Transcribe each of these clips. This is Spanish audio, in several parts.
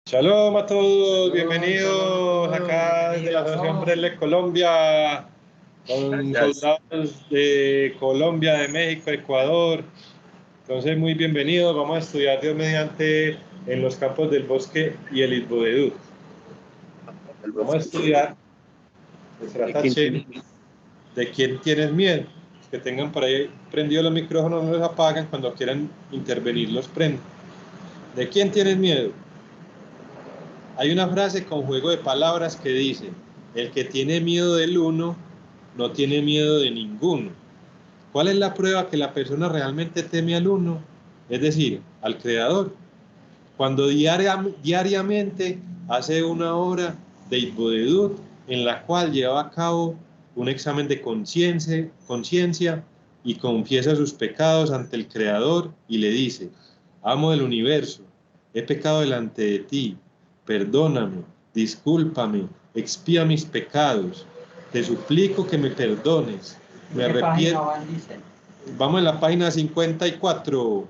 Shalom a todos, bienvenidos acá desde la Asociación Brele Colombia, con soldados de Colombia, de México, Ecuador. Entonces, muy bienvenidos. Vamos a estudiar Dios mediante en los campos del bosque y el Itbodedut. Vamos a estudiar de quién tienes miedo. Los que tengan por ahí prendidos los micrófonos no los apagan, cuando quieran intervenir los prenden. ¿De quién tienes miedo? Hay una frase con juego de palabras que dice: el que tiene miedo del uno, no tiene miedo de ninguno. ¿Cuál es la prueba que la persona realmente teme al uno? Es decir, al Creador. Cuando diariamente hace una hora de Itbodedut, en la cual lleva a cabo un examen de conciencia y confiesa sus pecados ante el Creador y le dice: Amo del universo, he pecado delante de ti, perdóname, discúlpame, expía mis pecados, te suplico que me perdones, me arrepiento. Vamos a la página 54.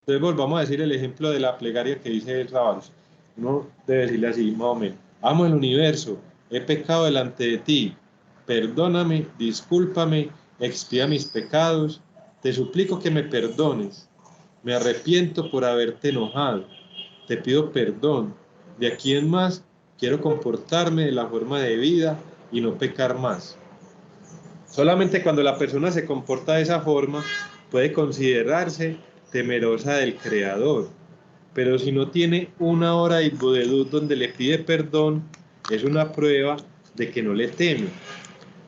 Entonces volvamos a decir el ejemplo de la plegaria que dice el Rabanos. Uno debe decirle así, más o menos: amo el universo, he pecado delante de ti, perdóname, discúlpame, expía mis pecados, te suplico que me perdones, me arrepiento por haberte enojado, te pido perdón, de aquí en más quiero comportarme de la forma de vida y no pecar más. Solamente cuando la persona se comporta de esa forma puede considerarse temerosa del Creador. Pero si no tiene una hora de Itbodedut donde le pide perdón, es una prueba de que no le teme.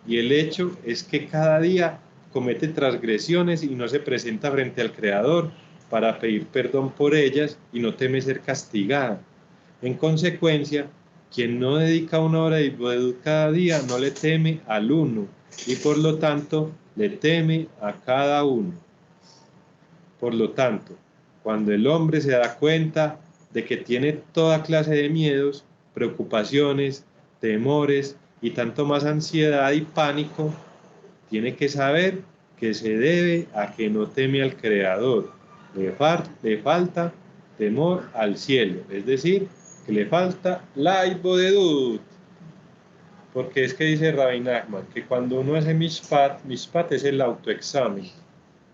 Y el hecho es que cada día comete transgresiones y no se presenta frente al Creador para pedir perdón por ellas y no teme ser castigada. En consecuencia, quien no dedica una hora de Itbodedut cada día no le teme al uno y por lo tanto le teme a cada uno. Por lo tanto, cuando el hombre se da cuenta de que tiene toda clase de miedos, preocupaciones, temores y tanto más ansiedad y pánico, tiene que saber que se debe a que no teme al Creador. Le falta temor al cielo, es decir, que le falta la Itbodedut. Porque es que dice Rabbi Nachman que cuando uno hace mishpat es el autoexamen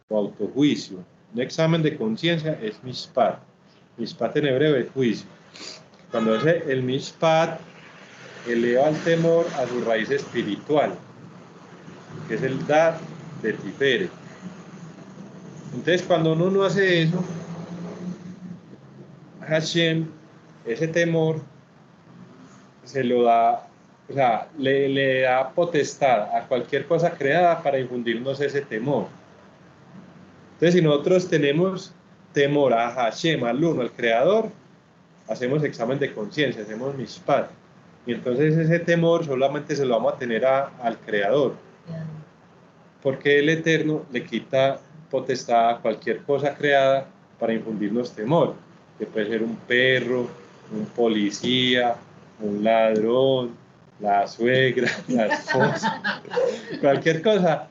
o autojuicio. Un examen de conciencia es mishpat. Mishpat en hebreo es juicio. Cuando hace el mishpat, eleva el temor a su raíz espiritual, que es el dar de Tiferet. Entonces, cuando uno no hace eso, Hashem, ese temor, se lo da, o sea, le da potestad a cualquier cosa creada para infundirnos ese temor. Entonces, si nosotros tenemos temor a Hashem, al uno, al Creador, hacemos examen de conciencia, hacemos mishpat. Y entonces ese temor solamente se lo vamos a tener al Creador. Porque el Eterno le quita potestad a cualquier cosa creada para infundirnos temor. Que puede ser un perro, un policía, un ladrón, la suegra, la esposa, cualquier cosa.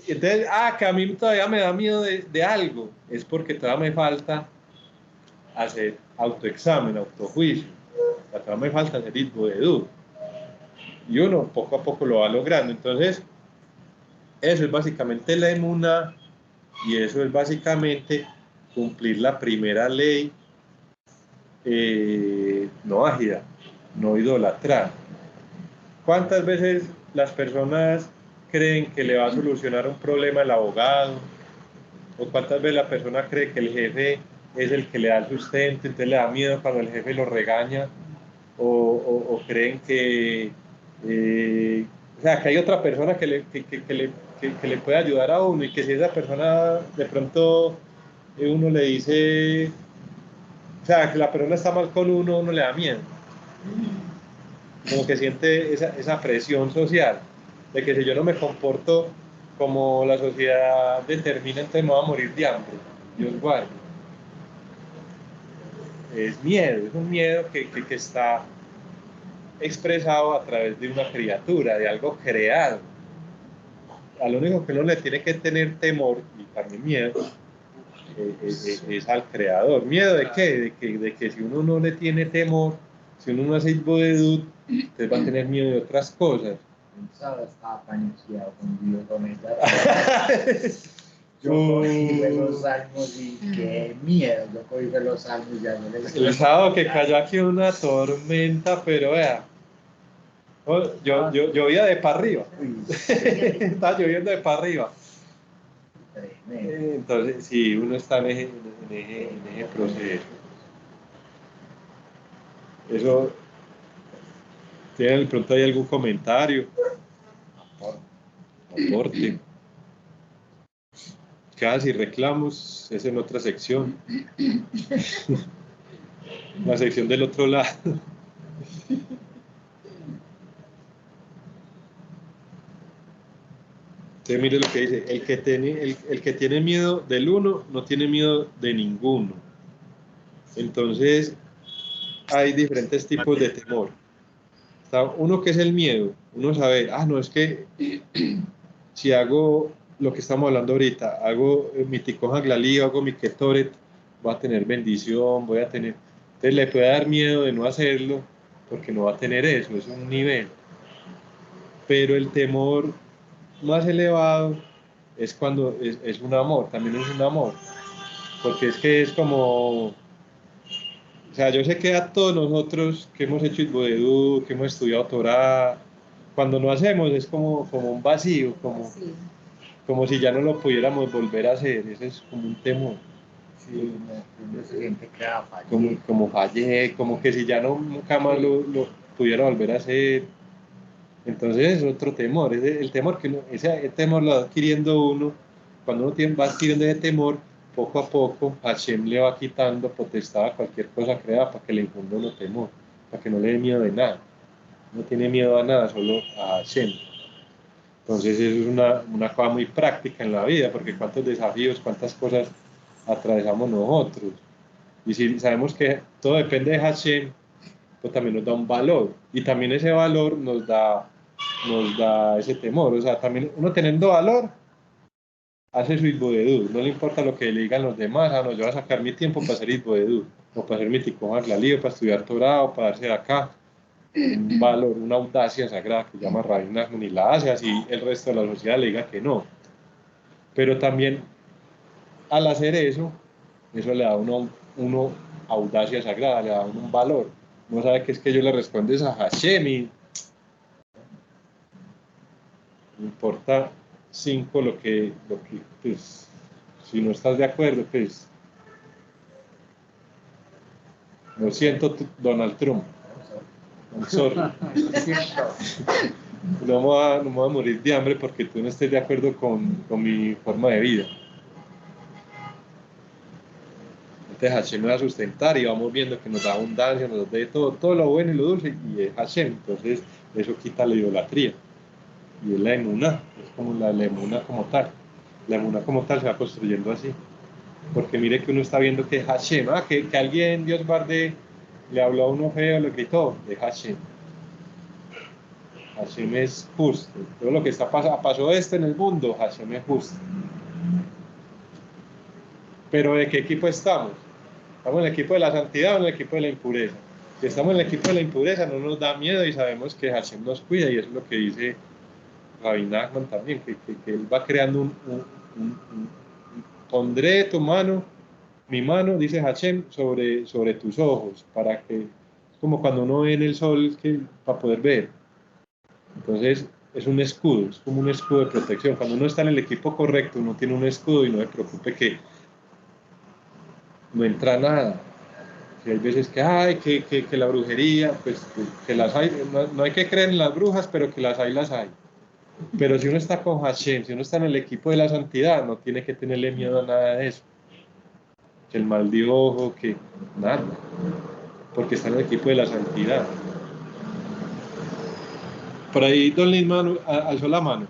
Entonces, que a mí todavía me da miedo de algo, es porque todavía me falta hacer autoexamen, autojuicio, todavía me falta hacer Itbodedut. Y uno poco a poco lo va logrando. Entonces, eso es básicamente la emuná, y eso es básicamente cumplir la primera ley no ágida, no idolatrar. ¿Cuántas veces las personas creen que le va a solucionar un problema el abogado? ¿O cuántas veces la persona cree que el jefe es el que le da el sustento, entonces le da miedo cuando el jefe lo regaña? ¿O creen que, o sea, que hay otra persona que le puede ayudar a uno, y que si esa persona de pronto uno le dice, o sea, que la persona está mal con uno le da miedo? Como que siente esa presión social de que si yo no me comporto como la sociedad determina, entonces me voy a morir de hambre. Dios guarde. Es miedo, es un miedo que está expresado a través de una criatura, de algo creado. A lo único que uno le tiene que tener temor y también miedo es al creador. ¿Miedo de qué? De que si uno no le tiene temor, si uno no hace Bodedut, entonces va a tener miedo de otras cosas. Estaba paniqueado con Dios, con ella. Yo cogí los salmos y qué miedo, yo cogí los salmos y ya no les... El sábado que cayó aquí una tormenta, pero vea, llovía de para arriba. Estaba lloviendo de para arriba. Entonces, sí, uno está en ese proceso. Eso, ¿tienen de pronto hay algún comentario? Aporte. Quejas y reclamos es en otra sección. La sección del otro lado. Entonces, mire lo que dice, el que tiene miedo del uno no tiene miedo de ninguno. Entonces, hay diferentes tipos de temor. Está uno que es el miedo, uno sabe, no, es que si hago lo que estamos hablando ahorita, hago mi ticoja glalí, hago mi ketoret, voy a tener bendición, voy a tener... Entonces le puede dar miedo de no hacerlo, porque no va a tener eso, es un nivel. Pero el temor más elevado es cuando es un amor, también es un amor, porque es que es como, o sea, yo sé que a todos nosotros que hemos hecho Itbodedú, que hemos estudiado Torah, cuando no hacemos es como un vacío, como si ya no lo pudiéramos volver a hacer, ese es como un temor. Sí, uno se siente que como fallé, como que si ya no nunca más lo pudiera volver a hacer. Entonces es otro temor, es el temor que ese temor lo va adquiriendo uno, cuando uno va adquiriendo ese temor, poco a poco Hashem le va quitando potestad a cualquier cosa creada para que le infunda uno temor, para que no le dé miedo de nada, no tiene miedo a nada, solo a Hashem. Entonces eso es una cosa muy práctica en la vida, porque cuántos desafíos, cuántas cosas atravesamos nosotros. Y si sabemos que todo depende de Hashem, pues también nos da un valor. Y también ese valor nos da ese temor. O sea, también uno teniendo valor, hace su Itbodedut. No le importa lo que le digan los demás. No, yo voy a sacar mi tiempo para hacer Itbodedut. O para hacer mi tikkun glalí, para estudiar Torah, o para darse de acá. Un valor, una audacia sagrada que llama Rabbi Nachman y la hace, así el resto de la sociedad le diga que no. Pero también al hacer eso le da a uno audacia sagrada, le da un valor. No sabe que es que yo le respondo a Hashem y no importa 5 lo que pues, si no estás de acuerdo, pues lo siento, Donald Trump. I'm sorry. No me voy a morir de hambre porque tú no estés de acuerdo con mi forma de vida. Entonces Hashem me va a sustentar y vamos viendo que nos da abundancia, nos da todo lo bueno y lo dulce, y es Hashem. Entonces eso quita la idolatría. Y es la emuná, es como la emuná como tal. La emuná como tal se va construyendo así. Porque mire que uno está viendo que Hashem, que alguien, Dios guarde, le habló a uno feo, le gritó, de Hashem. Hashem es justo. Todo lo que pasó esto en el mundo, Hashem es justo. Pero ¿de qué equipo estamos? ¿Estamos en el equipo de la santidad o en el equipo de la impureza? Si estamos en el equipo de la impureza no nos da miedo y sabemos que Hashem nos cuida, y eso es lo que dice Rabbi Nachman también, que él va creando pondré tu mano, mi mano, dice Hashem, sobre tus ojos, para que, es como cuando uno ve en el sol para poder ver. Entonces es un escudo, es como un escudo de protección. Cuando uno está en el equipo correcto, uno tiene un escudo y no se preocupe que no entra nada. Que hay veces que la brujería, pues que las hay, no hay que creer en las brujas, pero que las hay. Pero si uno está con Hashem, si uno está en el equipo de la santidad, no tiene que tenerle miedo a nada de eso. Que el mal de ojo, que nada, porque está en el equipo de la santidad. Por ahí Don Lindman alzó la mano.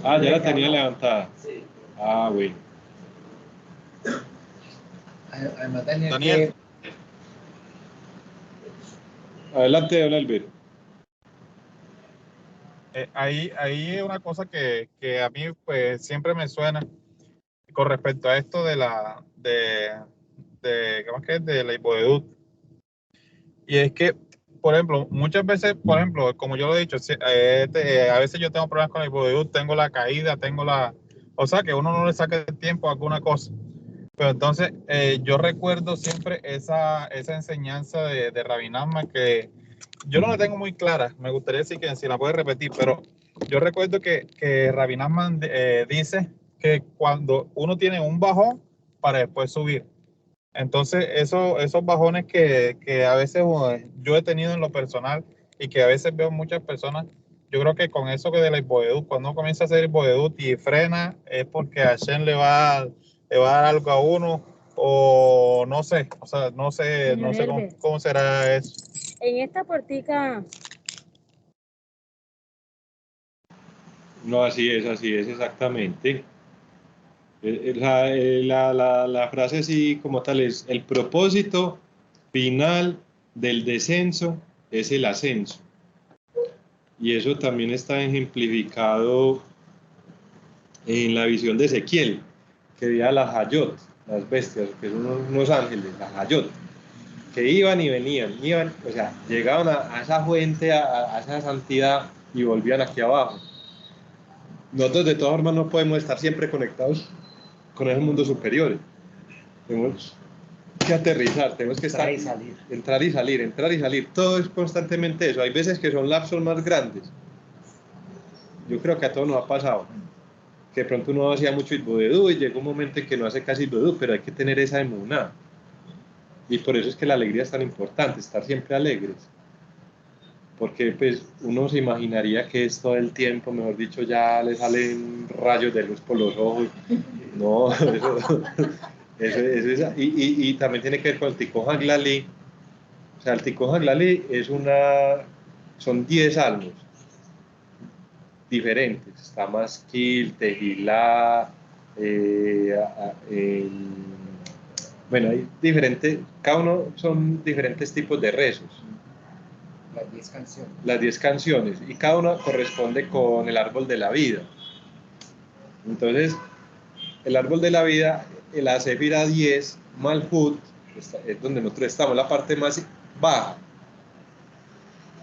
Ya la tenía levantada. Bueno. Además, Daniel. Adelante, don Alberto. Ahí es una cosa que a mí pues siempre me suena con respecto a esto de ¿cómo es que es? De la hipovedud. Y es que, por ejemplo, muchas veces, por ejemplo, como yo lo he dicho, a veces yo tengo problemas con la hipovedud, tengo la caída, o sea, que uno no le saca el tiempo a alguna cosa. Pero entonces, yo recuerdo siempre esa enseñanza de Rabbi Nachman, que yo no la tengo muy clara, me gustaría decir que si la puede repetir, pero yo recuerdo que Rabbi Nachman dice que cuando uno tiene un bajón para después subir. Entonces, esos bajones que a veces yo he tenido en lo personal y que a veces veo muchas personas, yo creo que con eso que de la hipovedud, cuando uno comienza a hacer hipovedud y frena, es porque a Hashem le va a dar algo a uno, o no sé, o sea, no sé cómo será eso. En esta portica. No, así es exactamente. La frase sí como tal es: el propósito final del descenso es el ascenso. Y eso también está ejemplificado en la visión de Ezequiel, que veía las Hayot, las bestias, que son unos ángeles, las Hayot, que iban y venían, o sea, llegaban a esa fuente, a esa santidad y volvían aquí abajo. Nosotros de todas formas no podemos estar siempre conectados con esos mundos superiores. Tenemos que aterrizar, tenemos que entrar y salir. Todo es constantemente eso. Hay veces que son lapsos más grandes. Yo creo que a todos nos ha pasado. Que de pronto uno hacía mucho hipovedú y llega un momento en que no hace casi hipovedú, pero hay que tener esa emuná. Y por eso es que la alegría es tan importante, estar siempre alegres. Porque pues uno se imaginaría que es todo el tiempo, mejor dicho, ya le salen rayos de luz por los ojos. No, eso es, y también tiene que ver con el Tikkun HaKlali. O sea, el Tikkun HaKlali son 10 salmos diferentes. Está Maskil, Tehilá, bueno, hay diferentes, cada uno son diferentes tipos de rezos. Las 10 canciones. Las 10 canciones, y cada una corresponde con el árbol de la vida. Entonces, el árbol de la vida, la Sefira 10, Malhut, es donde nosotros estamos, la parte más baja.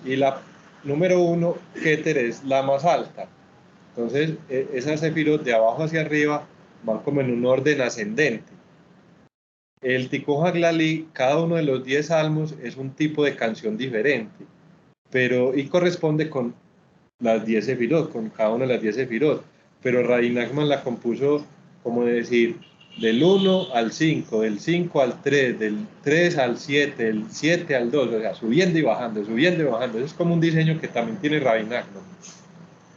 Y la número 1, Keter, es la más alta. Entonces, esas Sefirot de abajo hacia arriba van como en un orden ascendente. El Tikkun HaKlali, cada uno de los 10 salmos es un tipo de canción diferente, y corresponde con las 10 Sefirot, con cada una de las 10 Sefirot. Pero Rabbi Nachman la compuso, como decir, del 1 al 5, del 5 al 3, del 3 al 7, del 7 al 2, o sea, subiendo y bajando. Eso es como un diseño que también tiene Rabbi Nachman.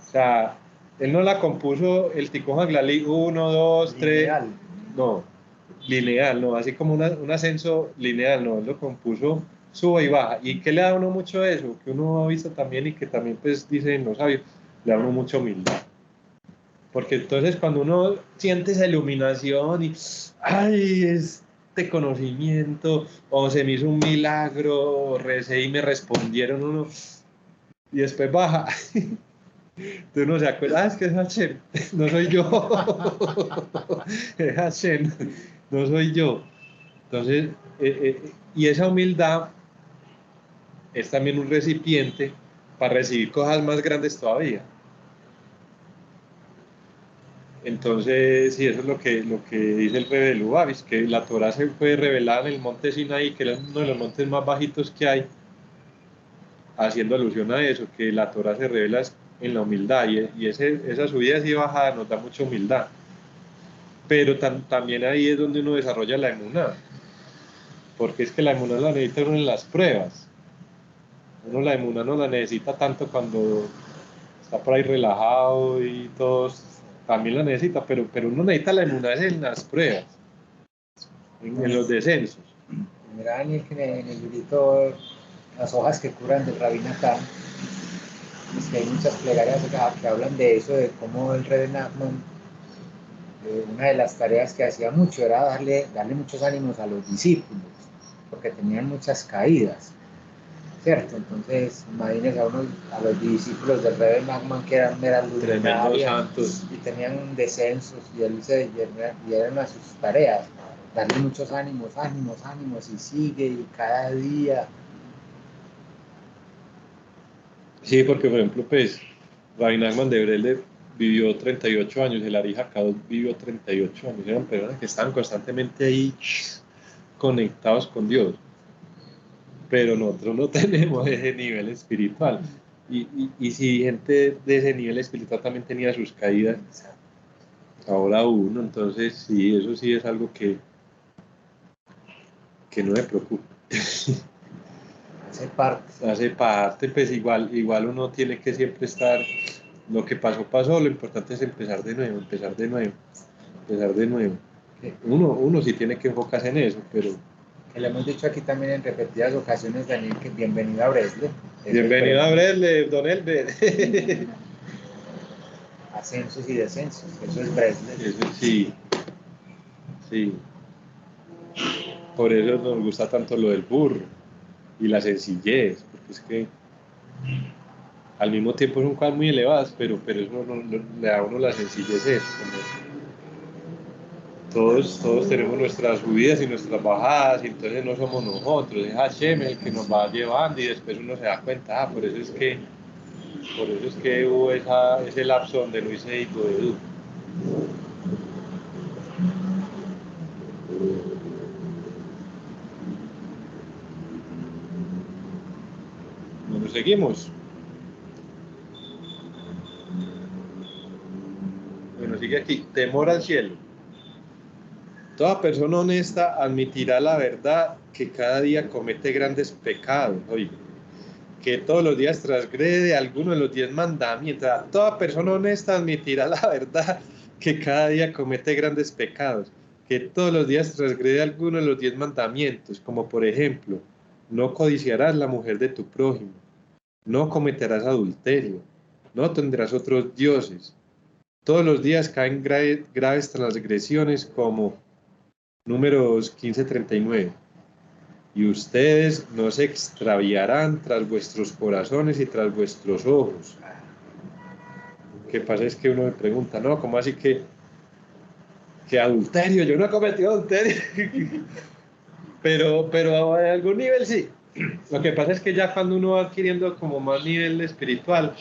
O sea, él no la compuso el Tikkun HaKlali 1, 2, 3, no, lineal, no, así como un ascenso lineal, no, él lo compuso suba y baja. ¿Y qué le da a uno mucho eso? Que uno ha visto también y que también pues dicen los sabios, le da a uno mucha humildad. Porque entonces cuando uno siente esa iluminación y, ay, este conocimiento, o se me hizo un milagro, recé y me respondieron uno, y después baja. Tú no se acuerdas, es que es Hashem, no soy yo. Es Hashem, no soy yo. Entonces, y esa humildad es también un recipiente para recibir cosas más grandes todavía. Entonces, sí, eso es lo que dice el Rebbe de Lubavitch, que la Torah se fue revelada en el monte Sinaí, que era uno de los montes más bajitos que hay, haciendo alusión a eso, que la Torah se revela en la humildad, y esa subida y bajada nos da mucha humildad. Pero también ahí es donde uno desarrolla la emuná, porque es que la emuná la necesita uno en las pruebas. Uno la emuná no la necesita tanto cuando está por ahí relajado y todos también la necesita, pero uno necesita la emuná en las pruebas, en los descensos. Mira, Daniel, que en el librito Las hojas que curan del Rabbi Natán, es que hay muchas plegarias que hablan de eso, de cómo el Rebbe Nachman, una de las tareas que hacía mucho era darle muchos ánimos a los discípulos, porque tenían muchas caídas. ¿cierto? Entonces, imagínense a los discípulos del Rebbe Nachman que eran meras Tremendos luminarias santos. y tenían descensos y y era una de sus tareas, darle muchos ánimos y sigue y cada día. Sí, porque por ejemplo, pues, Rabbi Nachman de Brele vivió 38 años, el Ari Hakadot vivió 38 años, eran personas que estaban constantemente ahí conectados con Dios, pero nosotros no tenemos ese nivel espiritual. Y si gente de ese nivel espiritual también tenía sus caídas, ahora uno, entonces sí, eso sí es algo que no me preocupa. Hace parte, pues igual uno tiene que siempre estar, lo que pasó, pasó, lo importante es empezar de nuevo. Uno sí tiene que enfocarse en eso, pero... Que le hemos dicho aquí también en repetidas ocasiones, Daniel, que bienvenido a Bresle. Bienvenido a Bresle, don Elber. Ascensos y descensos, eso es Bresle. Eso sí. Por eso nos gusta tanto lo del burro y la sencillez, porque es que al mismo tiempo son cosas muy elevadas, pero eso le da a uno la sencillez. Todos tenemos nuestras subidas y nuestras bajadas, y entonces no somos nosotros, es Hashem el que nos va llevando, y después uno se da cuenta, por eso es que hubo ese lapso donde no hice hito de duda. Bueno, seguimos. Bueno, sigue aquí. Temor al cielo. Toda persona honesta admitirá la verdad que cada día comete grandes pecados, oye, que todos los días transgrede alguno de los 10 mandamientos. Toda persona honesta admitirá la verdad que cada día comete grandes pecados, que todos los días transgrede alguno de los 10 mandamientos, como por ejemplo, no codiciarás la mujer de tu prójimo, no cometerás adulterio, no tendrás otros dioses. Todos los días caen graves transgresiones como Números 15:39. Y ustedes no se extraviarán tras vuestros corazones y tras vuestros ojos. Lo que pasa es que uno me pregunta, ¿no? ¿Cómo así que adulterio? Yo no he cometido adulterio. pero a algún nivel sí. Lo que pasa es que ya cuando uno va adquiriendo como más nivel espiritual,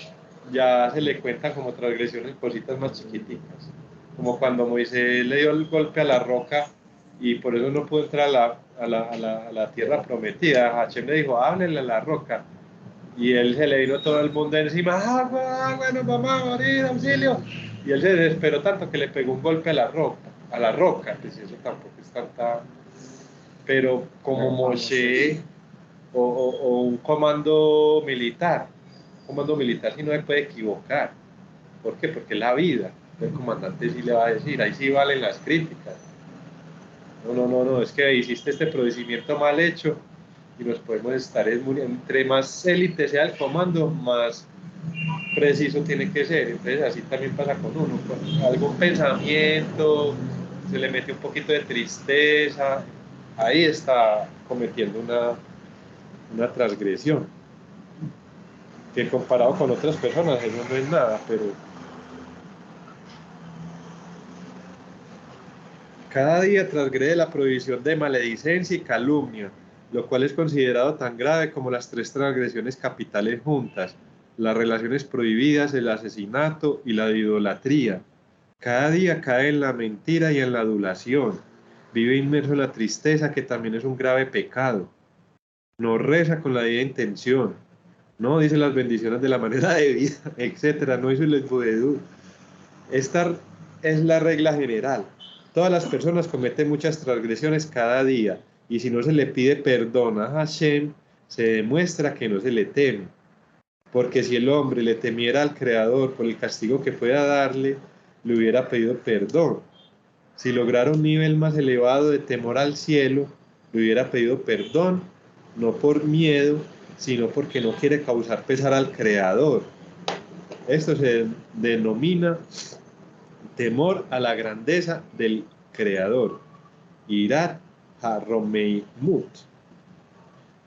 ya se le cuentan como transgresiones, cositas más chiquiticas. Como cuando Moisés le dio el golpe a la roca y por eso no pudo entrar a la tierra prometida. Hashem le dijo, háblenle a la roca. Y él se le vino todo el mundo encima, agua, nos vamos a morir, auxilio. Y él se desesperó tanto que le pegó un golpe a la roca. Pues eso tampoco es tanta... Pero como Moshe o un comando militar sí no se puede equivocar. ¿Por qué? Porque es la vida. El comandante sí le va a decir, ahí sí valen las críticas. No, es que hiciste este procedimiento mal hecho y nos podemos estar, entre más élite sea el comando, más preciso tiene que ser. Entonces así también pasa con uno, con algún pensamiento, se le mete un poquito de tristeza, ahí está cometiendo una transgresión, que comparado con otras personas eso no es nada, pero cada día transgrede la prohibición de maledicencia y calumnia, lo cual es considerado tan grave como las 3 transgresiones capitales juntas, las relaciones prohibidas, el asesinato y la idolatría. Cada día cae en la mentira y en la adulación. Vive inmerso en la tristeza, que también es un grave pecado. No reza con la debida intención. No dice las bendiciones de la manera debida, etc. No hizo el esbudedú. Esta es la regla general. Todas las personas cometen muchas transgresiones cada día, y si no se le pide perdón a Hashem, se demuestra que no se le teme. Porque si el hombre le temiera al Creador por el castigo que pueda darle, le hubiera pedido perdón. Si lograra un nivel más elevado de temor al cielo, le hubiera pedido perdón, no por miedo, sino porque no quiere causar pesar al Creador. Esto se denomina temor a la grandeza del Creador. Irat HaRomeimut.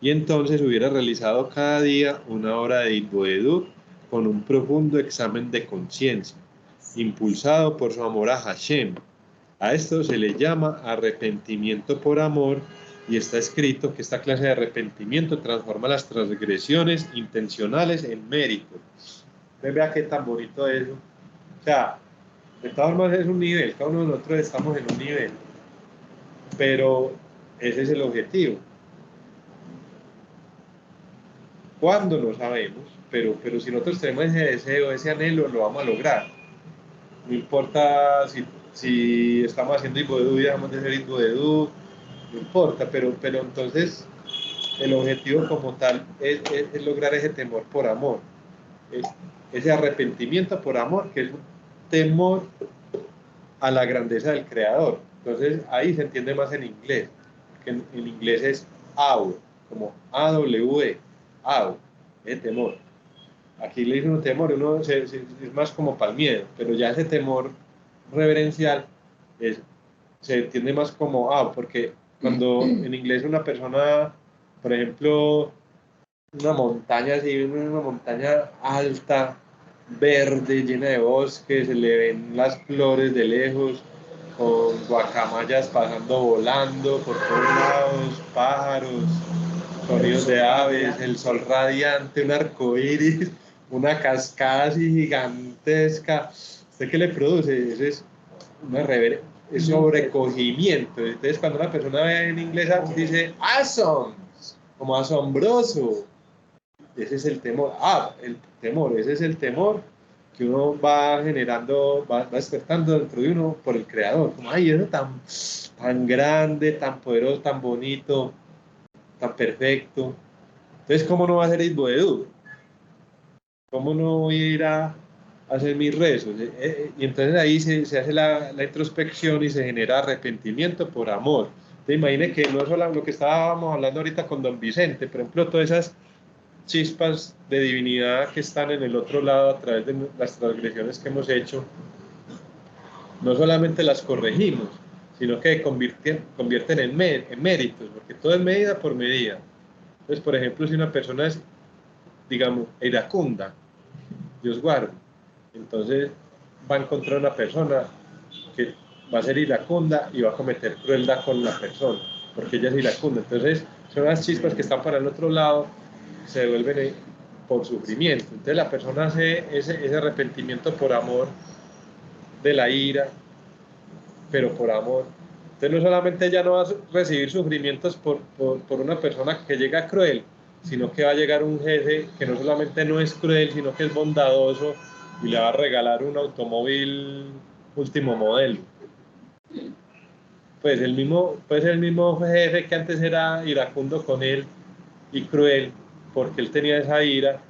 y entonces hubiera realizado cada día una hora de Itboedut con un profundo examen de conciencia, impulsado por su amor a Hashem. A esto se le llama arrepentimiento por amor, y está escrito que esta clase de arrepentimiento transforma las transgresiones intencionales en mérito. Entonces vea qué tan bonito es eso. O sea, de todas formas es un nivel, cada uno de nosotros estamos en un nivel, pero ese es el objetivo. ¿Cuándo? No sabemos, pero si nosotros tenemos ese deseo, ese anhelo, lo vamos a lograr. No importa si estamos haciendo Itboedut y dejamos de hacer Itboedut, no importa, pero entonces el objetivo como tal es lograr ese temor por amor, ese arrepentimiento por amor, que es un temor a la grandeza del Creador. Entonces ahí se entiende más en inglés, que en inglés es awe, como A-W-E, awe, ese temor. Aquí le dicen un temor, es más como para el miedo, pero ya ese temor reverencial se entiende más como porque cuando en inglés una persona, por ejemplo, una montaña así, una montaña alta, verde, llena de bosques, se le ven las flores de lejos, con guacamayas pasando volando por todos lados, pájaros, sonidos de aves, el sol radiante, un arco iris, una cascada así gigantesca. ¿Usted qué le produce? Eso es una es sobrecogimiento. Entonces, cuando una persona ve en inglés dice awesome, como asombroso. Ese es el temor. El temor, ese es el temor que uno va generando, va despertando dentro de uno por el Creador. Como, ay, eso tan grande, tan poderoso, tan bonito, tan perfecto. Entonces, ¿cómo no va a ser Itboedut? ¿Cómo no voy a ir a hacer mis rezos? Y entonces ahí se hace la introspección y se genera arrepentimiento por amor. Te imagines que no es solo lo que estábamos hablando ahorita con don Vicente, por ejemplo, todas esas chispas de divinidad que están en el otro lado a través de las transgresiones que hemos hecho, no solamente las corregimos, sino que convierten en méritos, porque todo es medida por medida. Entonces, por ejemplo, si una persona es, digamos, iracunda, Dios guarde, entonces va a encontrar una persona que va a ser iracunda y va a cometer crueldad con la persona, porque ella es iracunda. Entonces, son las chispas que están para el otro lado, se devuelven por sufrimiento. Entonces, la persona hace ese arrepentimiento por amor de la ira, pero por amor. Entonces, no solamente ella no va a recibir sufrimientos por una persona que llega cruel, sino que va a llegar un jefe que no solamente no es cruel, sino que es bondadoso y le va a regalar un automóvil último modelo. Pues puede ser el mismo jefe que antes era iracundo con él y cruel, porque él tenía esa ira,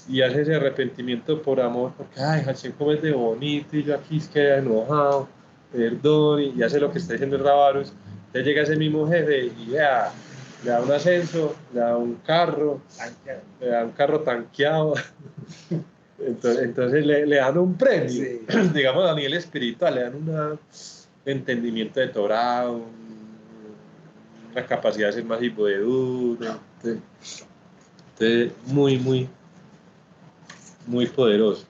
y hace ese arrepentimiento por amor, porque, ay, Hashem, como es de bonito, y yo aquí es que enojado, perdón, y hace lo que está diciendo el Rabarus. Entonces llega ese mismo jefe y vea, le da un ascenso, le da un carro, tanqueado. Entonces le dan un premio, sí. Digamos a nivel espiritual, le dan un entendimiento de Torah, una capacidad de ser más Itboedut. Entonces, muy poderoso.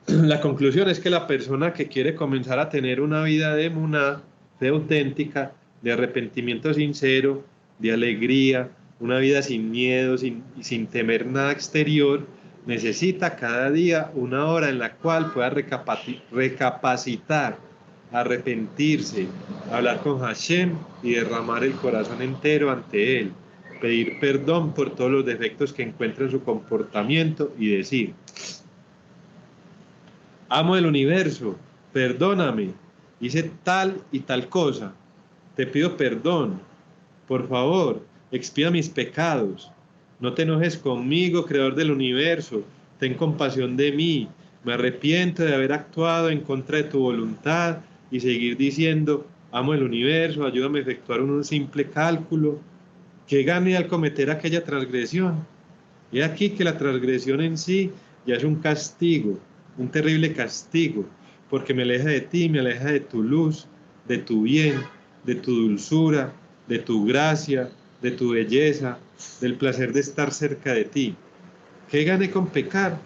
La conclusión es que la persona que quiere comenzar a tener una vida de emuná, de auténtica, de arrepentimiento sincero, de alegría, una vida sin miedo, sin temer nada exterior, necesita cada día una hora en la cual pueda recapacitar, arrepentirse, hablar con Hashem y derramar el corazón entero ante Él, pedir perdón por todos los defectos que encuentra en su comportamiento y decir: amo el universo, perdóname, hice tal y tal cosa, te pido perdón, por favor, expía mis pecados, no te enojes conmigo, creador del universo, ten compasión de mí, me arrepiento de haber actuado en contra de tu voluntad y seguir diciendo: amo el universo, ayúdame a efectuar un simple cálculo, ¿qué gané al cometer aquella transgresión? He aquí que la transgresión en sí ya es un castigo, un terrible castigo, porque me aleja de ti, me aleja de tu luz, de tu bien, de tu dulzura, de tu gracia, de tu belleza, del placer de estar cerca de ti. ¿Qué gané con pecar?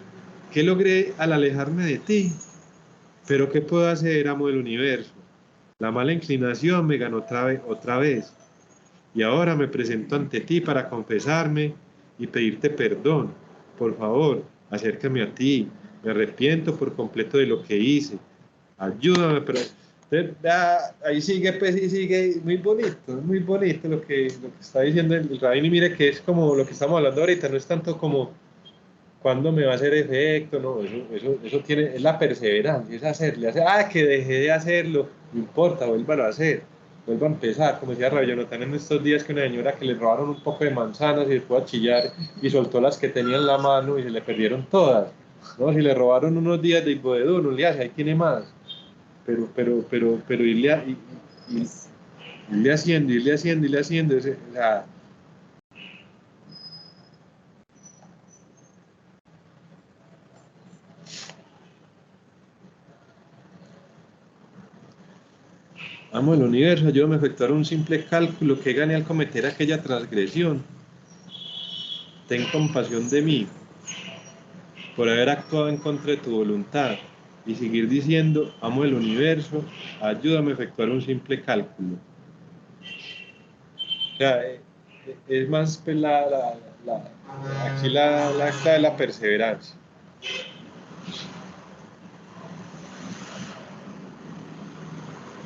¿Qué logré al alejarme de ti? Pero ¿qué puedo hacer, amo del universo? La mala inclinación me ganó otra vez. Y ahora me presento ante ti para confesarme y pedirte perdón. Por favor, acércame a ti. Me arrepiento por completo de lo que hice. Ayúdame, pero ahí sigue, pues, y sigue, muy bonito lo que está diciendo el Rabino, y mire que es como lo que estamos hablando ahorita, no es tanto como cuándo me va a hacer efecto, no, eso tiene, es la perseverancia, es hacerle, que dejé de hacerlo, no importa, vuélvalo a hacer, vuelva a empezar, como decía Rabbi Jonathan en estos días, que una señora que le robaron un poco de manzanas y después a chillar y soltó las que tenía en la mano y se le perdieron todas, no, si le robaron unos días de hipodedú, no le hace, ahí tiene más, pero irle haciendo, o sea, amo el universo, ayúdame a efectuar un simple cálculo que gane al cometer aquella transgresión. Ten compasión de mí por haber actuado en contra de tu voluntad y seguir diciendo, amo el universo, ayúdame a efectuar un simple cálculo. O sea, es más pues, aquí la clave de la perseverancia.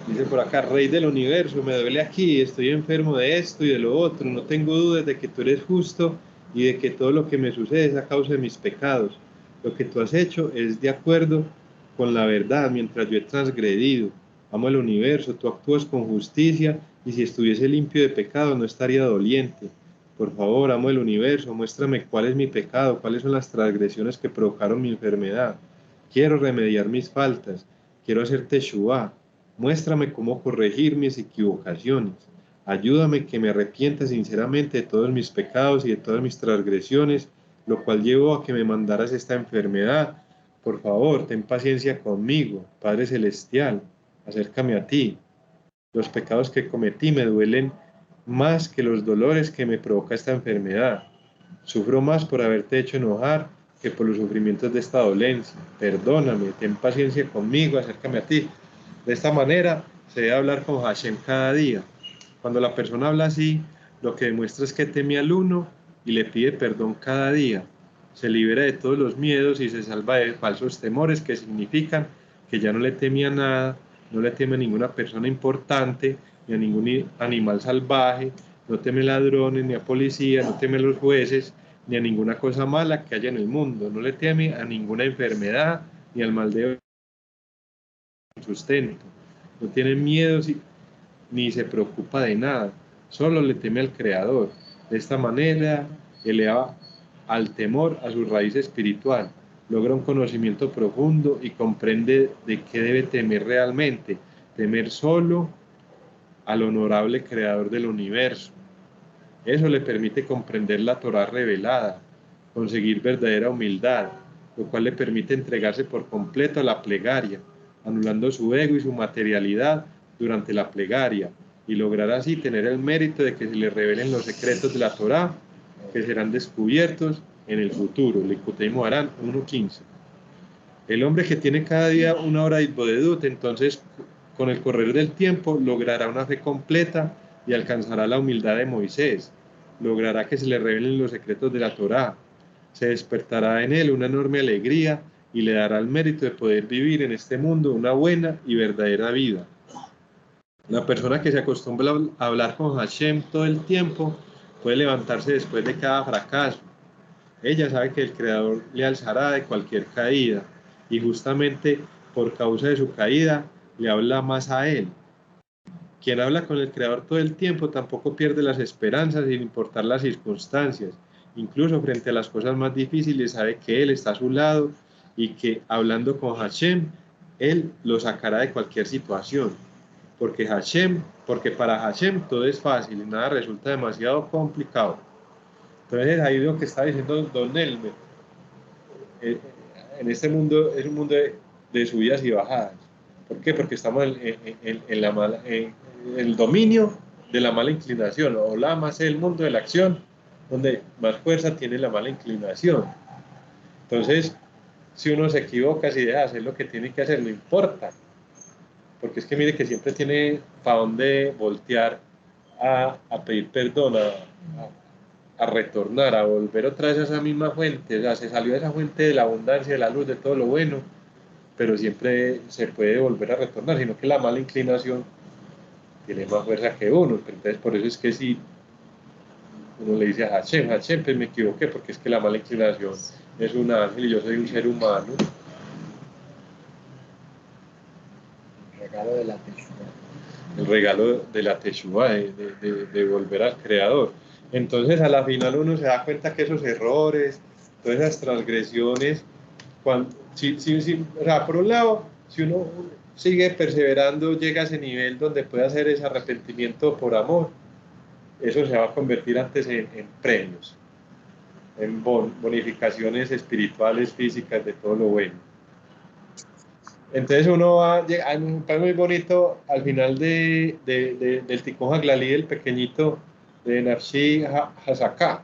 Dice por acá, Rey del universo, me duele aquí, estoy enfermo de esto y de lo otro, no tengo dudas de que tú eres justo y de que todo lo que me sucede es a causa de mis pecados. Lo que tú has hecho es de acuerdo con la verdad, mientras yo he transgredido. Amo el universo, tú actúas con justicia y si estuviese limpio de pecado no estaría doliente. Por favor, amo el universo, muéstrame cuál es mi pecado, cuáles son las transgresiones que provocaron mi enfermedad. Quiero remediar mis faltas, quiero hacer teshuvá. Muéstrame cómo corregir mis equivocaciones. Ayúdame que me arrepienta sinceramente de todos mis pecados y de todas mis transgresiones, lo cual llevó a que me mandaras esta enfermedad. Por favor, ten paciencia conmigo, Padre Celestial, acércame a ti. Los pecados que cometí me duelen más que los dolores que me provoca esta enfermedad. Sufro más por haberte hecho enojar que por los sufrimientos de esta dolencia. Perdóname, ten paciencia conmigo, acércame a ti. De esta manera se debe hablar con Hashem cada día. Cuando la persona habla así, lo que demuestra es que teme al uno y le pide perdón cada día. Se libera de todos los miedos y se salva de falsos temores que significan que ya no le teme a nada, no le teme a ninguna persona importante, ni a ningún animal salvaje, no teme ladrones, ni a policías, no teme a los jueces, ni a ninguna cosa mala que haya en el mundo, no le teme a ninguna enfermedad, ni al mal de sustento, no tiene miedo ni se preocupa de nada, solo le teme al Creador. De esta manera eleva al temor a su raíz espiritual, logra un conocimiento profundo y comprende de qué debe temer realmente, temer solo al honorable Creador del universo. Eso le permite comprender la Torá revelada, conseguir verdadera humildad, lo cual le permite entregarse por completo a la plegaria, anulando su ego y su materialidad durante la plegaria, y lograr así tener el mérito de que se le revelen los secretos de la Torá, que serán descubiertos en el futuro. Likutei Moharan 1.15. El hombre que tiene cada día una hora de Itbodedut, entonces con el correr del tiempo logrará una fe completa y alcanzará la humildad de Moisés, logrará que se le revelen los secretos de la Torá, se despertará en él una enorme alegría y le dará el mérito de poder vivir en este mundo una buena y verdadera vida. La persona que se acostumbra a hablar con Hashem todo el tiempo puede levantarse después de cada fracaso. Ella sabe que el Creador le alzará de cualquier caída y justamente por causa de su caída le habla más a él. Quien habla con el Creador todo el tiempo tampoco pierde las esperanzas sin importar las circunstancias. Incluso frente a las cosas más difíciles sabe que Él está a su lado y que hablando con Hashem, Él lo sacará de cualquier situación. Porque para Hashem todo es fácil y nada resulta demasiado complicado. Entonces ahí lo que está diciendo Don Elmer, en este mundo es un mundo de subidas y bajadas. ¿Por qué? Porque estamos en el dominio de la mala inclinación. Olam es el mundo de la acción, donde más fuerza tiene la mala inclinación. Entonces, si uno se equivoca, si deja de hacer lo que tiene que hacer, no importa. Porque es que mire que siempre tiene para dónde voltear a pedir perdón, a retornar, a volver otra vez a esa misma fuente. O sea, se salió de esa fuente de la abundancia, de la luz, de todo lo bueno, pero siempre se puede volver a retornar, sino que la mala inclinación tiene más fuerza que uno. Entonces, por eso es que si uno le dice a Hashem, Hashem, pues me equivoqué, porque es que la mala inclinación es un ángel y yo soy un ser humano. El regalo de la Teshuvá. El regalo de la Teshuvá, de volver al Creador. Entonces, a la final uno se da cuenta que esos errores, todas esas transgresiones, o sea, por un lado, si uno sigue perseverando, llega a ese nivel donde puede hacer ese arrepentimiento por amor, eso se va a convertir antes en premios, en bonificaciones espirituales, físicas, de todo lo bueno. Entonces uno va a llegar, me parece muy bonito al final del Tikkun Haglalí, el pequeñito de Nafshi Hasaká,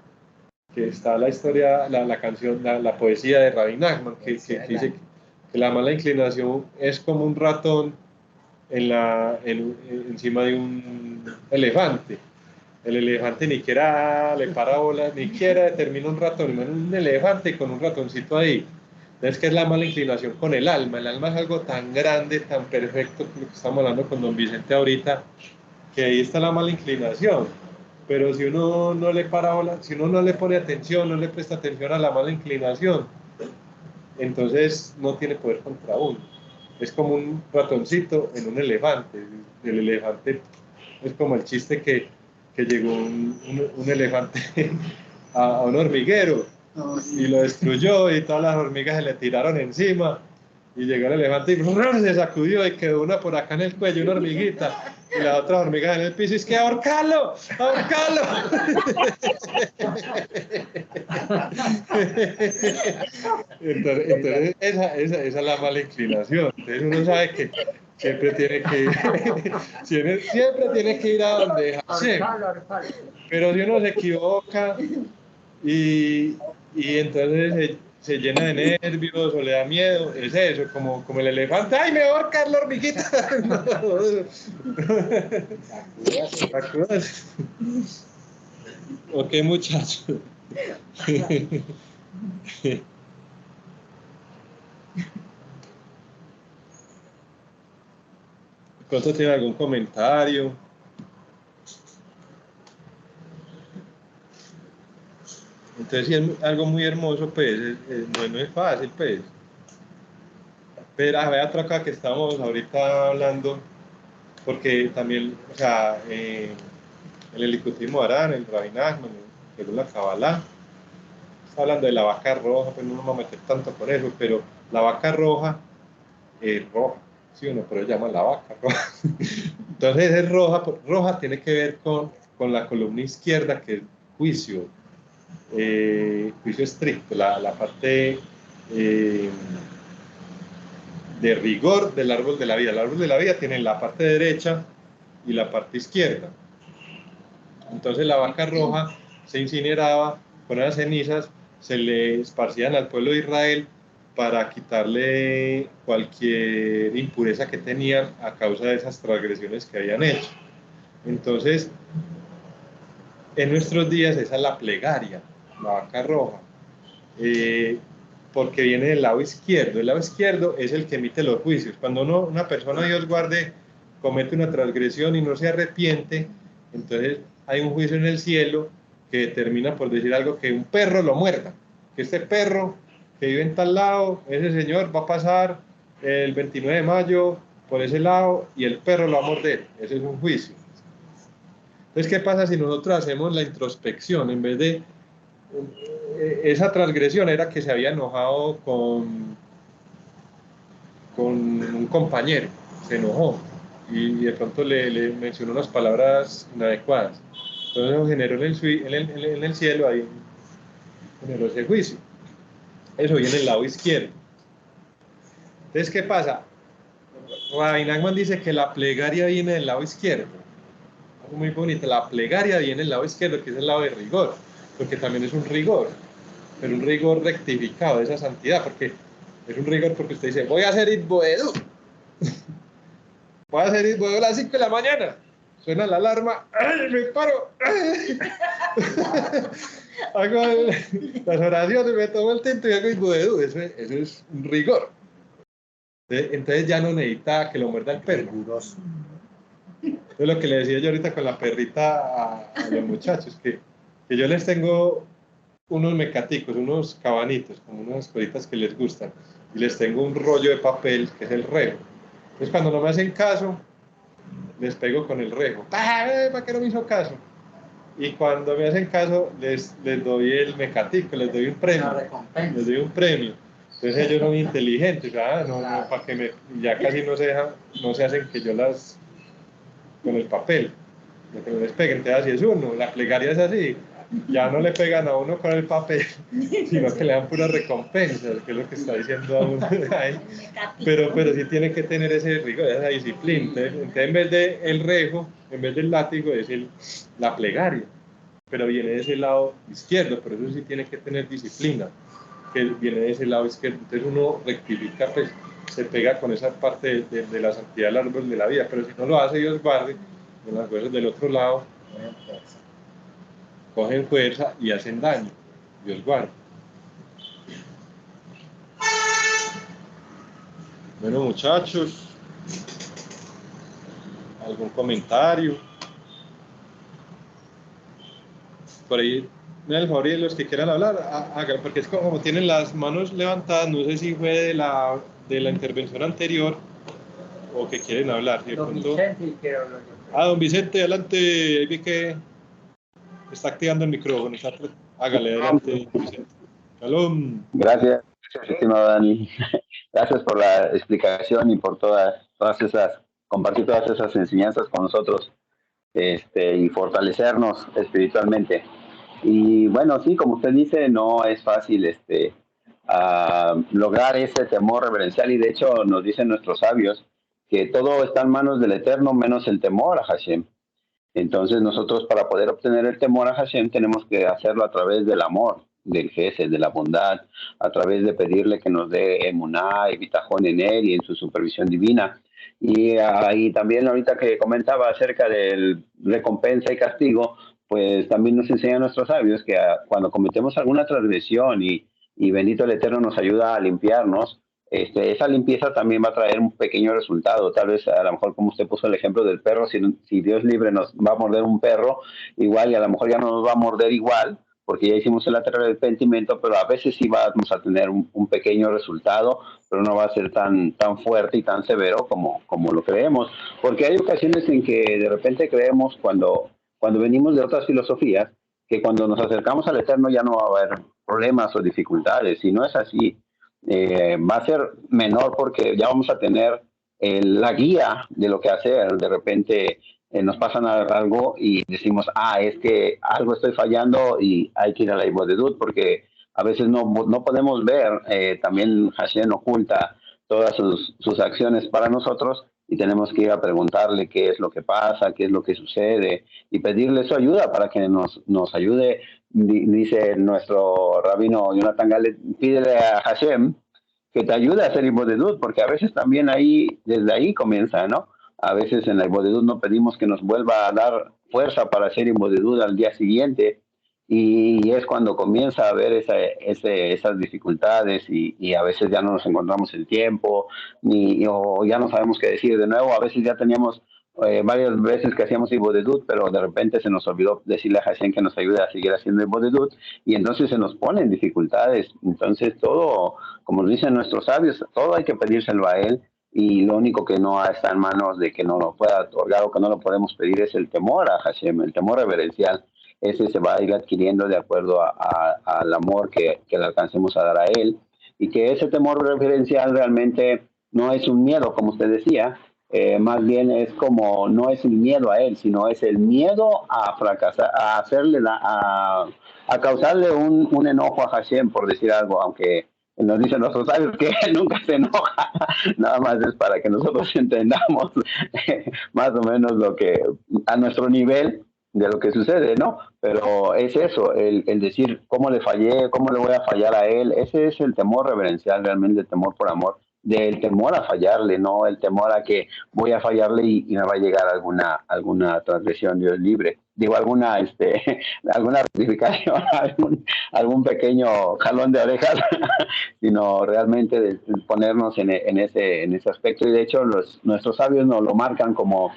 que está la historia, la canción, la poesía de Rabbi Nachman, que dice que la mala inclinación es como un ratón encima de un elefante. El elefante ni siquiera le para bolas, ni siquiera determina un ratón, un elefante con un ratoncito ahí. Es que es la mala inclinación con el alma. El alma es algo tan grande, tan perfecto, que estamos hablando con don Vicente ahorita, que ahí está la mala inclinación. Pero si uno no le para bolas, si uno no le pone atención, no le presta atención a la mala inclinación, entonces no tiene poder contra uno. Es como un ratoncito en un elefante. El elefante es como el chiste que llegó un elefante a un hormiguero y lo destruyó y todas las hormigas se le tiraron encima y llegó el elefante y se sacudió y quedó una por acá en el cuello, una hormiguita, y las otras hormigas en el piso y es que ahorcalo, ahorcalo. Entonces esa es la mala inclinación. Entonces uno sabe que siempre tiene que siempre tiene que ir a donde Hashem. Pero si uno se equivoca y entonces se llena de nervios o le da miedo, es eso, como el elefante, ¡ay, me va a ahorcar la hormiguita! Sacúdase. Ok, muchachos. ¿Cuántos tienen algún comentario? Entonces, sí, es algo muy hermoso, pues, no es fácil, pues. Pero hay otra cosa que estamos ahorita hablando, porque también, o sea, en el Likutei Moharan, el Rabbi Nachman, que es la Kabbalah, está hablando de la vaca roja, pues no nos vamos a meter tanto con eso, pero la vaca roja es roja, sí, uno pero llama la vaca roja. Entonces es roja, roja tiene que ver con la columna izquierda, que es juicio, juicio estricto, la parte de rigor del árbol de la vida. El árbol de la vida tiene la parte derecha y la parte izquierda. Entonces la vaca roja se incineraba con las cenizas, se le esparcían al pueblo de Israel para quitarle cualquier impureza que tenían a causa de esas transgresiones que habían hecho. Entonces, en nuestros días esa es la plegaria, la vaca roja, porque viene del lado izquierdo. El lado izquierdo es el que emite los juicios. Cuando una persona, Dios guarde, comete una transgresión y no se arrepiente, entonces hay un juicio en el cielo que determina, por decir algo, que un perro lo muerda, que este perro que vive en tal lado, ese señor va a pasar el 29 de mayo por ese lado y el perro lo va a morder. Ese es un juicio. Entonces, ¿qué pasa si nosotros hacemos la introspección? En vez de esa transgresión era que se había enojado con un compañero, se enojó y de pronto le mencionó unas palabras inadecuadas. Entonces eso generó en el cielo, ahí generó ese juicio. Eso viene del lado izquierdo. Entonces, ¿qué pasa? Rabbi Nachman dice que la plegaria viene del lado izquierdo. algo muy bonito. La plegaria viene del lado izquierdo, que es el lado de rigor, porque también es un rigor, pero un rigor rectificado de esa santidad, porque es un rigor porque usted dice, voy a hacer Itboedú. Voy a hacer Itboedú a las 5 de la mañana. Suena la alarma, ¡ay, me paro! ¡Ay! Hago las oraciones, me tomo el tinto y hago Itboedú. Eso es un rigor. Entonces ya no necesita que lo muerda el perro. Riguroso. Es lo que le decía yo ahorita con la perrita a los muchachos, que yo les tengo unos mecaticos, unos cabanitos, como unas cositas que les gustan, y les tengo un rollo de papel que es el rejo. Entonces cuando no me hacen caso, les pego con el rejo. ¿Para qué no me hizo caso? Y cuando me hacen caso, les doy el mecatico, les doy un premio. Les doy un premio. Entonces ellos son inteligentes, para que ya casi no se hacen que yo las con el papel, lo que no les peguen. Entonces así es uno, la plegaria es así, ya no le pegan a uno con el papel, sino que le dan puras recompensas, que es lo que está diciendo a uno ahí. Pero sí tiene que tener ese rigor, esa disciplina. Entonces en vez de el rejo, en vez del látigo, es la plegaria, pero viene de ese lado izquierdo, por eso sí tiene que tener disciplina, que viene de ese lado izquierdo. Entonces uno rectifica, pues se pega con esa parte de la santidad del árbol de la vida, pero si no lo hace, Dios guarde, con las fuerzas del otro lado cogen fuerza y hacen daño. Dios guarde. Bueno, muchachos, ¿algún comentario? Por ahí, el favor y los que quieran hablar, hagan, porque es como tienen las manos levantadas, no sé si fue de la intervención anterior o que quieren hablar. Don Vicente quiere hablar. Don Vicente, adelante, ahí vi que está activando el micrófono. Hágale, adelante, Vicente. Shalom. Gracias, estimado Dani. Gracias por la explicación y por compartir todas esas enseñanzas con nosotros, y fortalecernos espiritualmente. Y bueno, sí, como usted dice, no es fácil lograr ese temor reverencial, y de hecho nos dicen nuestros sabios que todo está en manos del Eterno menos el temor a Hashem. Entonces nosotros, para poder obtener el temor a Hashem, tenemos que hacerlo a través del amor, del gesed, de la bondad, a través de pedirle que nos dé emuná y bitajón en él y en su supervisión divina. Y también ahorita que comentaba acerca del recompensa y castigo, pues también nos enseñan nuestros sabios que cuando cometemos alguna transgresión y bendito el Eterno nos ayuda a limpiarnos, esa limpieza también va a traer un pequeño resultado. Tal vez, a lo mejor, como usted puso el ejemplo del perro, si Dios libre nos va a morder un perro, igual, y a lo mejor ya no nos va a morder igual, porque ya hicimos el arrepentimiento, pero a veces sí vamos a tener un pequeño resultado, pero no va a ser tan fuerte y tan severo como lo creemos. Porque hay ocasiones en que de repente creemos, cuando venimos de otras filosofías, que cuando nos acercamos al Eterno ya no va a haber problemas o dificultades, y no es así. Va a ser menor porque ya vamos a tener la guía de lo que hacer. De repente nos pasan algo y decimos, es que algo estoy fallando y hay que ir a la Ibodedut, porque a veces no podemos ver. También Hashem oculta todas sus acciones para nosotros, y tenemos que ir a preguntarle qué es lo que pasa, qué es lo que sucede, y pedirle su ayuda para que nos ayude. Dice nuestro rabino Jonathan Gallet, pídele a Hashem que te ayude a hacer Ibodedut, porque a veces también desde ahí comienza, ¿no? A veces en la Ibodedut no pedimos que nos vuelva a dar fuerza para hacer Ibodedut al día siguiente, y es cuando comienza a haber esas dificultades, y a veces ya no nos encontramos el tiempo, o ya no sabemos qué decir de nuevo. A veces ya teníamos varias veces que hacíamos Ibodedut, pero de repente se nos olvidó decirle a Hashem que nos ayude a seguir haciendo Ibodedut, y entonces se nos ponen dificultades. Entonces todo, como dicen nuestros sabios, todo hay que pedírselo a él, y lo único que no está en manos de que no lo pueda otorgar o que no lo podemos pedir es el temor a Hashem, el temor reverencial. Ese se va a ir adquiriendo de acuerdo al amor que le alcancemos a dar a él, y que ese temor reverencial realmente no es un miedo, como usted decía. Más bien es como, no es el miedo a él, sino es el miedo a fracasar, a causarle un enojo a Hashem, por decir algo, aunque nos dicen nuestros sabios que Él nunca se enoja, nada más es para que nosotros entendamos más o menos lo que, a nuestro nivel de lo que sucede, ¿no? Pero es eso, el decir cómo le fallé, cómo le voy a fallar a Él, ese es el temor reverencial, realmente el temor por amor, del temor a fallarle, no el temor a que voy a fallarle y me va a llegar alguna transgresión, Dios libre, digo alguna alguna rectificación, algún pequeño jalón de orejas, sino realmente de ponernos en ese aspecto. Y de hecho nuestros sabios nos lo marcan como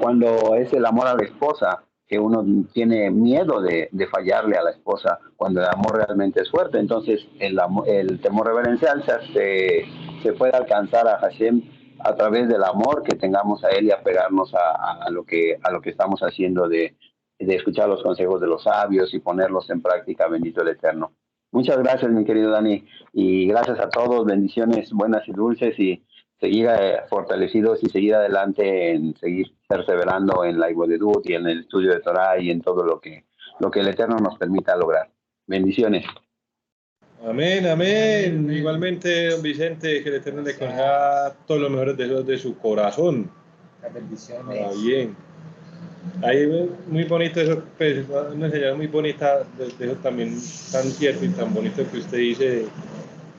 cuando es el amor a la esposa, que uno tiene miedo de fallarle a la esposa cuando el amor realmente es fuerte. Entonces el temor reverencial se puede alcanzar a Hashem a través del amor que tengamos a Él y apegarnos a lo que estamos haciendo de escuchar los consejos de los sabios y ponerlos en práctica, bendito el Eterno. Muchas gracias, mi querido Dani, y gracias a todos, bendiciones buenas y dulces, y seguir fortalecidos y seguir adelante en seguir perseverando en la Ibodedut y en el estudio de Torah y en todo lo que el Eterno nos permita lograr. Bendiciones. Amén, amén. Igualmente, don Vicente, que el Eterno le conceda todos los mejores deseos de su corazón. Las bendiciones. Ahora bien. Ahí muy bonito eso, pues, una enseñanza muy bonita de eso también tan cierto y tan bonito que usted dice,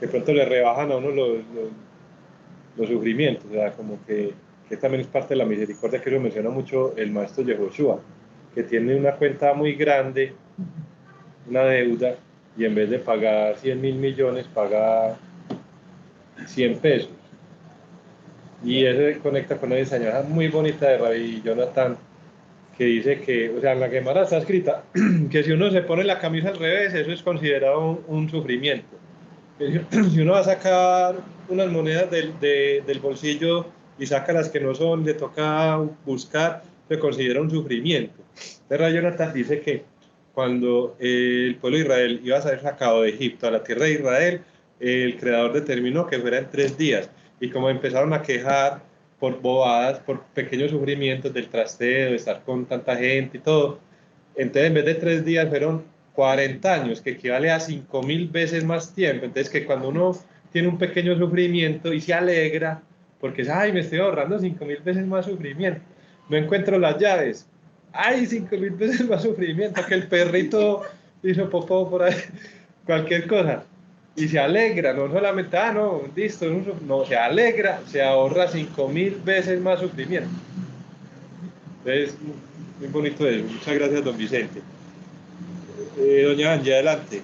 que pronto le rebajan a uno los sufrimientos, o sea, como que también es parte de la misericordia, que lo menciona mucho el maestro Yehoshua, que tiene una cuenta muy grande, una deuda, y en vez de pagar 100.000 millones, paga 100 pesos. Y eso conecta con una enseñanza muy bonita de Rabbi Jonathan, que dice que, o sea, en la Gemara está escrita que si uno se pone la camisa al revés, eso es considerado un sufrimiento. Que si uno va a sacar unas monedas del bolsillo y saca las que no son, le toca buscar, se considera un sufrimiento. Entonces Jonathan dice que cuando el pueblo de Israel iba a ser sacado de Egipto a la tierra de Israel, el Creador determinó que fuera en 3 días. Y como empezaron a quejar por bobadas, por pequeños sufrimientos del trasteo, de estar con tanta gente y todo, entonces en vez de 3 días fueron 40 años, que equivale a 5.000 veces más tiempo. Entonces que cuando uno tiene un pequeño sufrimiento y se alegra, porque es, ay, me estoy ahorrando 5.000 veces más sufrimiento, no encuentro las llaves, ay, 5.000 veces más sufrimiento, que el perrito hizo popó por ahí, cualquier cosa. Y se alegra, no solamente, no, listo, no, se alegra, se ahorra 5.000 veces más sufrimiento. Entonces, muy bonito eso. Muchas gracias, don Vicente. Doña Angie, adelante.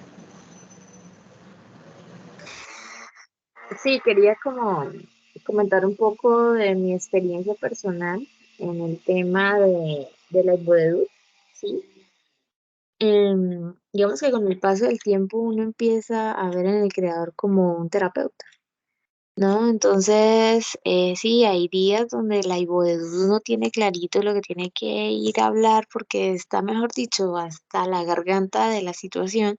Sí, quería como comentar un poco de mi experiencia personal en el tema de la Ibodedut, ¿sí? Digamos que con el paso del tiempo uno empieza a ver en el creador como un terapeuta, ¿no? Entonces, sí, hay días donde la Ibodedut no tiene clarito lo que tiene que ir a hablar porque está, mejor dicho, hasta la garganta de la situación.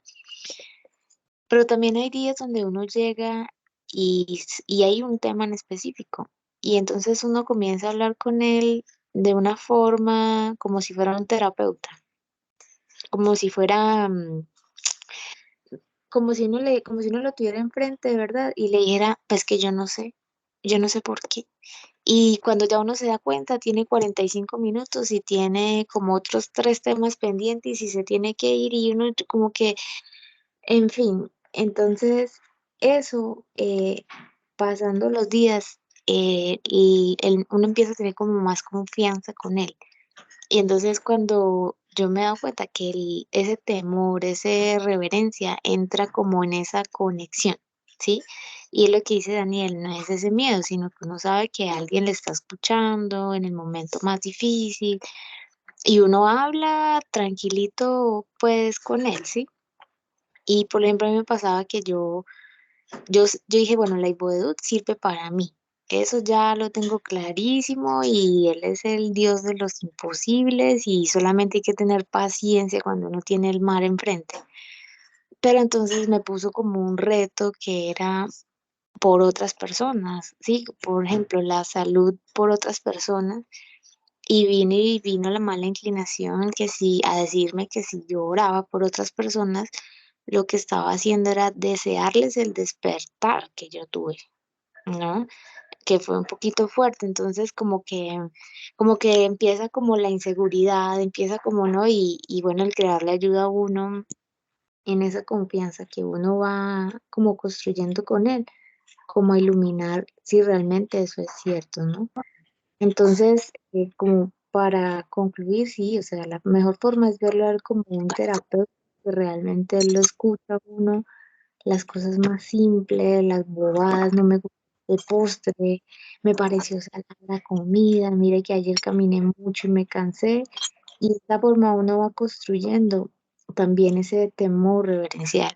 Pero también hay días donde uno llega y hay un tema en específico. Y entonces uno comienza a hablar con él de una forma como si fuera un terapeuta, como si fuera, como si uno lo tuviera enfrente, ¿verdad? Y le dijera, pues que yo no sé por qué. Y cuando ya uno se da cuenta, tiene 45 minutos y tiene como otros 3 temas pendientes y se tiene que ir y uno como que, en fin, entonces eso, pasando los días, uno empieza a tener como más confianza con él. Y entonces cuando yo me he dado cuenta que ese temor, esa reverencia entra como en esa conexión, ¿sí? Y es lo que dice Daniel, no es ese miedo, sino que uno sabe que alguien le está escuchando en el momento más difícil y uno habla tranquilito pues con él, ¿sí? Y por ejemplo a mí me pasaba que yo dije, bueno, la Ibodedut sirve para mí. Eso ya lo tengo clarísimo y él es el Dios de los imposibles y solamente hay que tener paciencia cuando uno tiene el mar enfrente. Pero entonces me puso como un reto que era por otras personas, ¿sí? Por ejemplo, la salud por otras personas. Y vino la mala inclinación que sí, a decirme que si yo oraba por otras personas, lo que estaba haciendo era desearles el despertar que yo tuve, ¿no? Que fue un poquito fuerte, entonces como que empieza como la inseguridad, empieza como, ¿no? Y bueno, el crear le ayuda a uno en esa confianza que uno va como construyendo con él, como a iluminar si realmente eso es cierto, ¿no? Entonces, como para concluir, sí, o sea, la mejor forma es verlo a él como un terapeuta, que realmente él lo escucha a uno, las cosas más simples, las bobadas, no me gusta el postre, me pareció salada la comida, mire que ayer caminé mucho y me cansé, y de esta forma uno va construyendo también ese temor reverencial.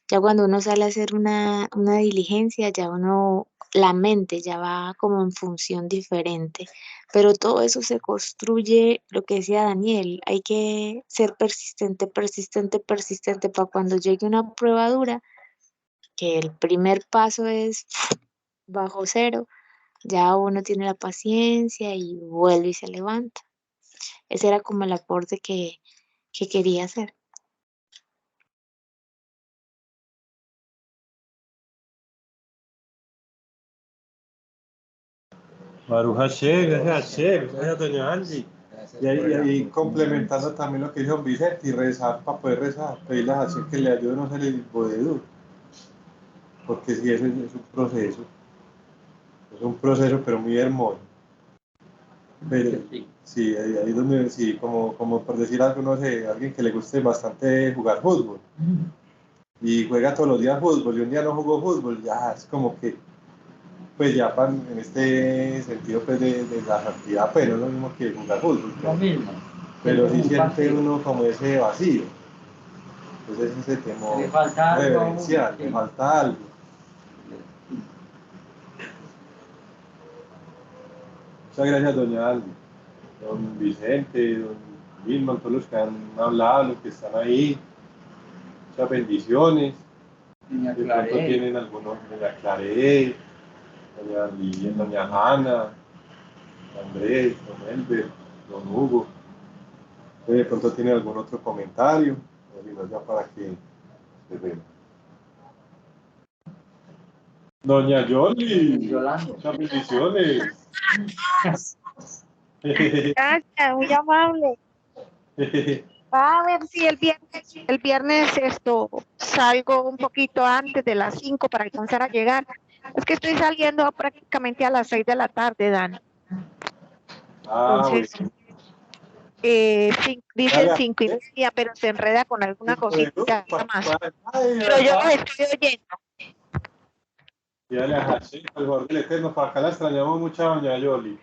Ya cuando uno sale a hacer una diligencia, ya uno, la mente ya va como en función diferente, pero todo eso se construye, lo que decía Daniel, hay que ser persistente, persistente, persistente para cuando llegue una prueba dura, que el primer paso es bajo cero, ya uno tiene la paciencia y vuelve y se levanta. Ese era como el aporte que quería hacer. Baruch Hashem, gracias a Hashem, gracias a doña Angie. Gracias Y por el ahí apoyo. complementando también lo que dijo Vicente, y rezar para poder rezar, pedirle a Hashem que le ayude a no ser el bodedú, porque sí, eso es un proceso, pero muy hermoso. Pero, sí, ahí donde, sí, como por decir algo, no sé, alguien que le guste bastante jugar fútbol, y juega todos los días fútbol, y un día no jugó fútbol, ya es como que, pues ya en este sentido, pues de la actividad, pero no es lo mismo que jugar fútbol. Lo mismo. Pero sí Un siente partido. uno como ese vacío. Entonces ese temor Le falta algo, reverencial, sí. le falta algo. Muchas gracias, doña Aldi, don Vicente, don Vilma, todos los que han hablado, los que están ahí. Muchas bendiciones. Doña De pronto Claré. tienen algunos, doña Claré, doña Lilian, doña Hanna, Andrés, don Elber, don Hugo. De pronto tienen algún otro comentario, o si no, ya para que se vean. Doña Yoli, Yolanda. muchas bendiciones. Gracias, muy amable. A ver si el viernes esto salgo un poquito antes de las 5 para alcanzar a llegar. Es que estoy saliendo prácticamente a las 6 de la tarde, Dan. Entonces, Bueno. dicen Dale, 5:30, pero se enreda con alguna cosita más. Ay, Pero yo los ¿verdad? estoy oyendo. Y dale a Hashem, al favor del Eterno, para acá la extrañamos mucho a doña Yoli.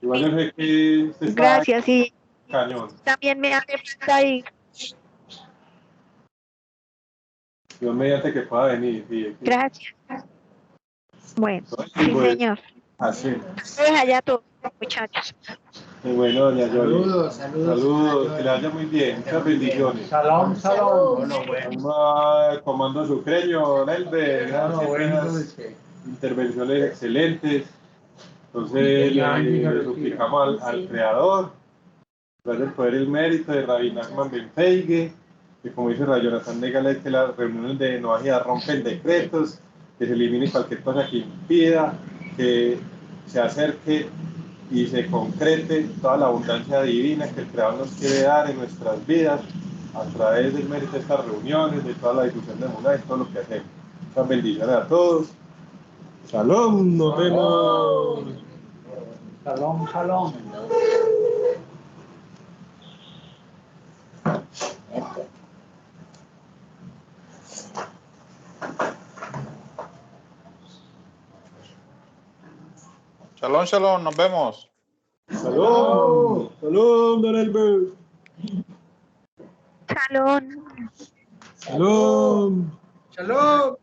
Igual yo sé que usted está Gracias, y cañón. también me hace falta ahí. Dios mediante que pueda venir. Sí, Gracias. Bueno, sí, sí, pues, señor. Hashem. Saludos allá a todos, muchachos. Muy bueno, doña Yoli. Saludos, Saludos, que le vaya muy bien. Muchas bendiciones. Salón, salón. Bueno, bueno. Vamos, comando sucreño, Nelber. Bueno, bueno, Gracias. dulce. Intervenciones excelentes. Entonces le suplicamos al Creador, gracias el poder y el mérito de Rabbi Nachman Ben Feige, que como dice Rabbi Jonathan Negale, que las reuniones de Noajía rompen decretos, que se elimine cualquier cosa que impida, que se acerque y se concrete toda la abundancia divina que el Creador nos quiere dar en nuestras vidas a través del mérito de estas reuniones, de toda la difusión de Muná, de todo lo que hacemos. Muchas bendiciones a todos. Shalom, nos vemos. Salón, salón. Shalom, shalom, nos vemos. Shalom, shalom, don Elber. Salón. Shalom. Shalom.